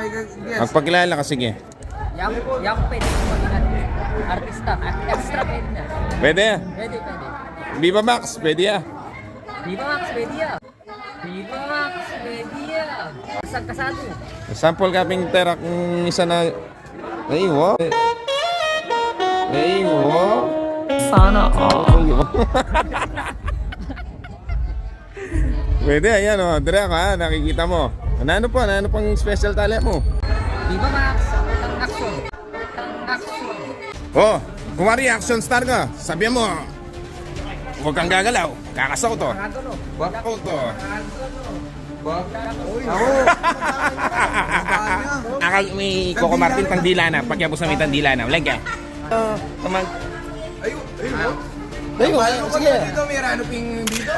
guess. Magpakilala ka, sige. Yang pwede kong maging artista. Extra pwede na. Pwede? Pwede. Viva Max, pwede ah. Viva Max, pwede ya. Viva Max, pwede ya. Isang kasado. Sample kaping terak ng isa na... Ay, wow. Ay, wow. Sana all. Pwede, ayan o. Direk ha, nakikita mo. Ano pang special talent mo? Viva Max, ang action. Oh, kumari action star ka. Sabihan mo, huwag kang gagalaw. Kakasaw to. Wako to. Akal may Coco Martin tandila na. Pagyabos na may tandila na. Ulang ka. Tamang. Ayun. Ayun, sige. Dito may ranoping dito.